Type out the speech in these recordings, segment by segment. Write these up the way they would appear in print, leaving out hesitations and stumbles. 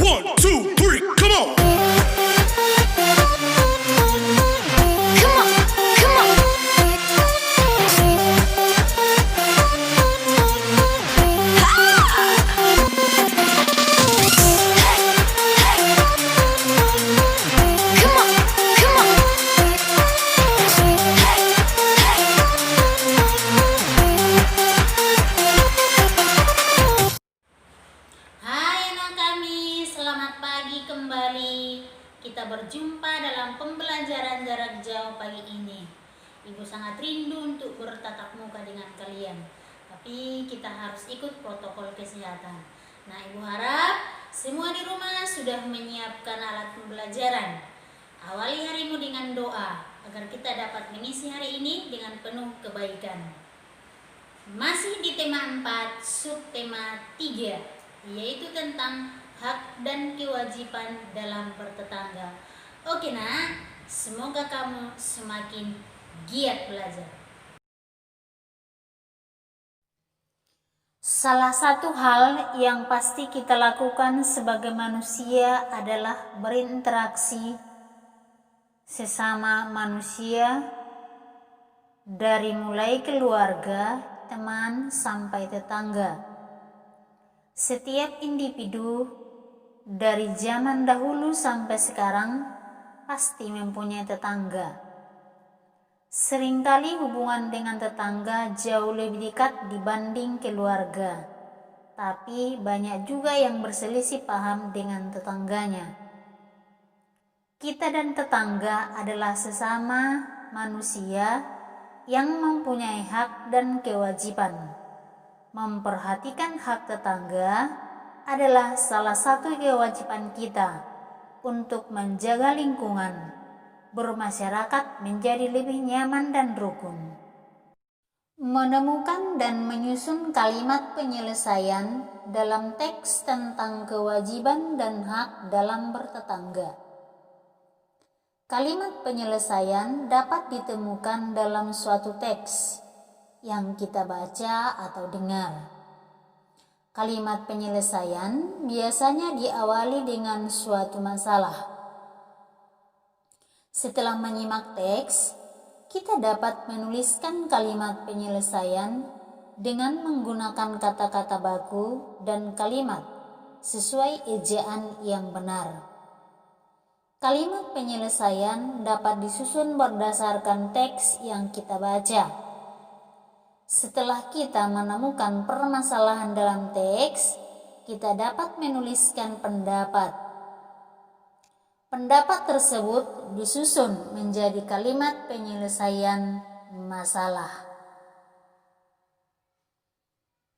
1, 2, 3, come on. Come on, come on. Come on, come on. Hai anak kami, selamat pagi kembali. Kita berjumpa dalam pembelajaran jarak jauh pagi ini. Ibu sangat rindu untuk bertatap muka dengan kalian, tapi kita harus ikut protokol kesehatan. Nah, ibu harap semua di rumah sudah menyiapkan alat pembelajaran. Awali harimu dengan doa agar kita dapat mengisi hari ini dengan penuh kebaikan. Masih di tema 4, subtema 3, yaitu tentang hak dan kewajiban dalam bertetangga. Oke nak, semoga kamu semakin giat belajar. Salah satu hal yang pasti kita lakukan sebagai manusia adalah berinteraksi sesama manusia, dari mulai keluarga, teman, sampai tetangga. Setiap individu dari zaman dahulu sampai sekarang pasti mempunyai tetangga. Seringkali hubungan dengan tetangga jauh lebih dekat dibanding keluarga, tapi banyak juga yang berselisih paham dengan tetangganya. Kita dan tetangga adalah sesama manusia yang mempunyai hak dan kewajiban. Memperhatikan hak tetangga adalah salah satu kewajiban kita untuk menjaga lingkungan, bermasyarakat menjadi lebih nyaman dan rukun. Menemukan dan menyusun kalimat penyelesaian dalam teks tentang kewajiban dan hak dalam bertetangga. Kalimat penyelesaian dapat ditemukan dalam suatu teks yang kita baca atau dengar. Kalimat penyelesaian biasanya diawali dengan suatu masalah. Setelah menyimak teks, kita dapat menuliskan kalimat penyelesaian dengan menggunakan kata-kata baku dan kalimat sesuai ejaan yang benar. Kalimat penyelesaian dapat disusun berdasarkan teks yang kita baca. Setelah kita menemukan permasalahan dalam teks, kita dapat menuliskan pendapat. Pendapat tersebut disusun menjadi kalimat penyelesaian masalah.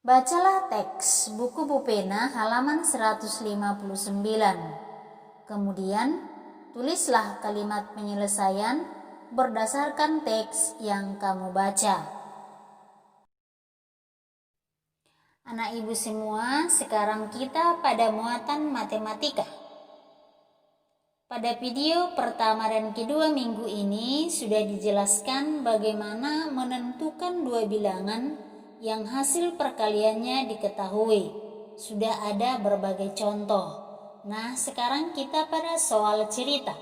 Bacalah teks buku Bupena halaman 159. Kemudian, tulislah kalimat penyelesaian berdasarkan teks yang kamu baca. Anak ibu semua, sekarang kita pada muatan matematika. Pada video pertama dan kedua minggu ini sudah dijelaskan bagaimana menentukan dua bilangan yang hasil perkaliannya diketahui. Sudah ada berbagai contoh. Nah, sekarang kita pada soal cerita.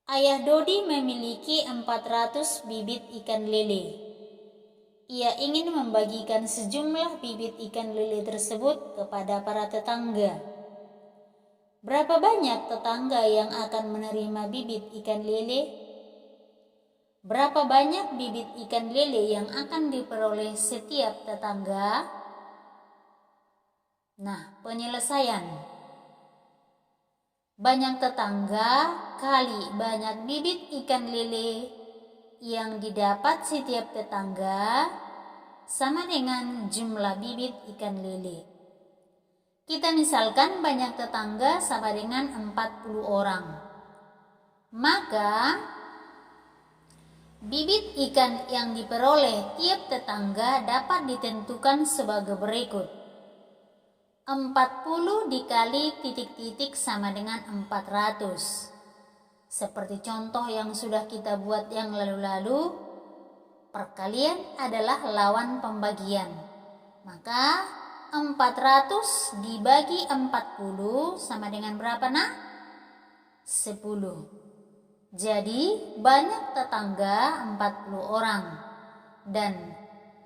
Ayah Dodi memiliki 400 bibit ikan lele. Ia ingin membagikan sejumlah bibit ikan lele tersebut kepada para tetangga. Berapa banyak tetangga yang akan menerima bibit ikan lele? Berapa banyak bibit ikan lele yang akan diperoleh setiap tetangga? Nah, penyelesaian. Banyak tetangga kali banyak bibit ikan lele yang didapat setiap tetangga sama dengan jumlah bibit ikan lele. Kita misalkan banyak tetangga sama dengan 40 orang. Maka bibit ikan yang diperoleh tiap tetangga dapat ditentukan sebagai berikut. 40 dikali titik-titik sama dengan 400. Seperti contoh yang sudah kita buat yang lalu-lalu, perkalian adalah lawan pembagian. Maka 400 dibagi 40 sama dengan berapa nak? 10. Jadi banyak tetangga 40 orang. Dan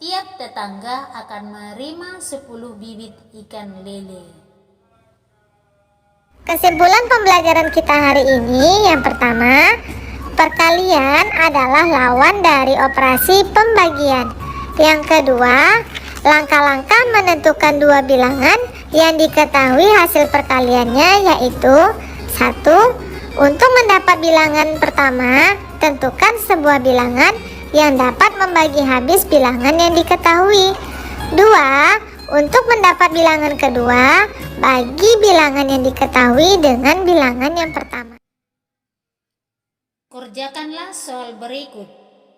tiap tetangga akan menerima 10 bibit ikan lele. Kesimpulan pembelajaran kita hari ini yang pertama, perkalian adalah lawan dari operasi pembagian. Yang kedua, langkah-langkah menentukan dua bilangan yang diketahui hasil perkaliannya yaitu 1. Untuk mendapat bilangan pertama, tentukan sebuah bilangan yang dapat membagi habis bilangan yang diketahui. 2. Untuk mendapat bilangan kedua, bagi bilangan yang diketahui dengan bilangan yang pertama. Kerjakanlah soal berikut.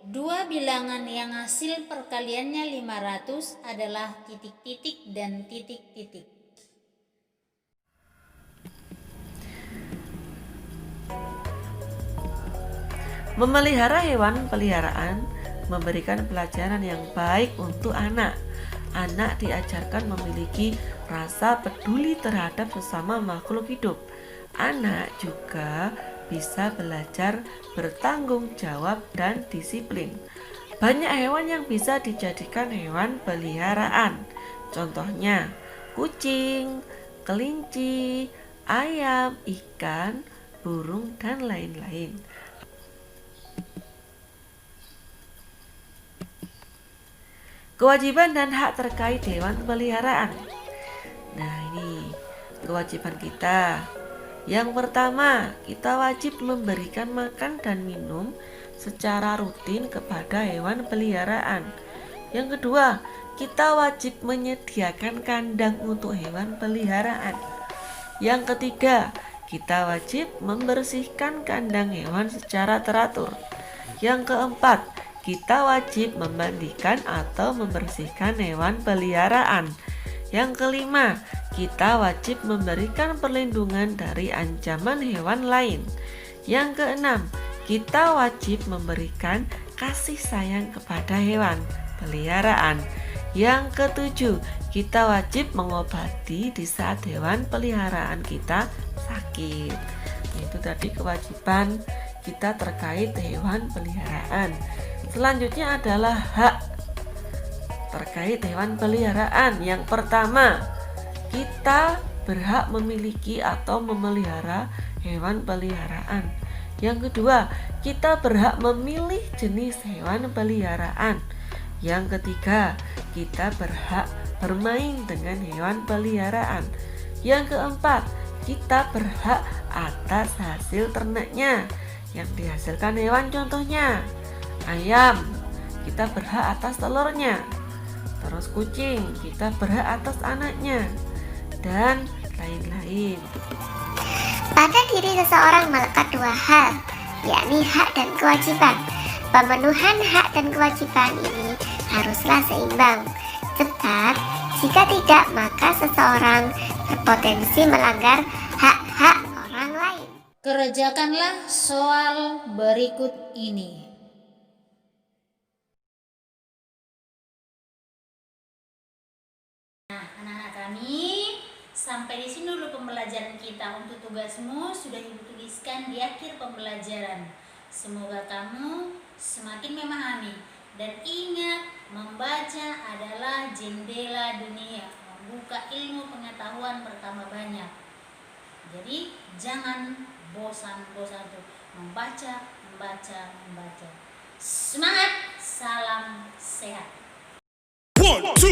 Dua bilangan yang hasil perkaliannya 500 adalah titik-titik dan titik-titik. Memelihara hewan peliharaan memberikan pelajaran yang baik untuk anak. Anak diajarkan memiliki rasa peduli terhadap sesama makhluk hidup. Anak juga bisa belajar bertanggung jawab dan disiplin. Banyak hewan yang bisa dijadikan hewan peliharaan. Contohnya kucing, kelinci, ayam, ikan, burung, dan lain-lain. Kewajiban dan hak terkait hewan peliharaan. Nah, ini kewajiban kita. Yang pertama, kita wajib memberikan makan dan minum secara rutin kepada hewan peliharaan. Yang kedua, kita wajib menyediakan kandang untuk hewan peliharaan. Yang ketiga, kita wajib membersihkan kandang hewan secara teratur. Yang keempat, kita wajib memandikan atau membersihkan hewan peliharaan. Yang kelima, kita wajib memberikan perlindungan dari ancaman hewan lain. Yang keenam, kita wajib memberikan kasih sayang kepada hewan peliharaan. Yang ketujuh, kita wajib mengobati di saat hewan peliharaan kita sakit. Itu tadi kewajiban kita terkait hewan peliharaan. Selanjutnya adalah hak terkait hewan peliharaan. Yang pertama, kita berhak memiliki atau memelihara hewan peliharaan. Yang kedua, kita berhak memilih jenis hewan peliharaan. Yang ketiga, kita berhak bermain dengan hewan peliharaan. Yang keempat, kita berhak atas hasil ternaknya yang dihasilkan hewan, contohnya ayam, kita berhak atas telurnya. Terus kucing, kita berhak atas anaknya, dan lain-lain. Pada diri seseorang melekat dua hal, yakni hak dan kewajiban. Pemenuhan hak dan kewajiban ini haruslah seimbang. Sebab jika tidak, maka seseorang berpotensi melanggar hak-hak orang lain. Kerjakanlah soal berikut ini. Nah, anak-anak kami, sampai di sini dulu pembelajaran kita. Untuk tugasmu sudah ibu tuliskan di akhir pembelajaran. Semoga kamu semakin memahami dan ingat, membaca adalah jendela dunia, membuka ilmu pengetahuan bertambah banyak. Jadi jangan bosan-bosan untuk membaca. Semangat, salam sehat. 1, 2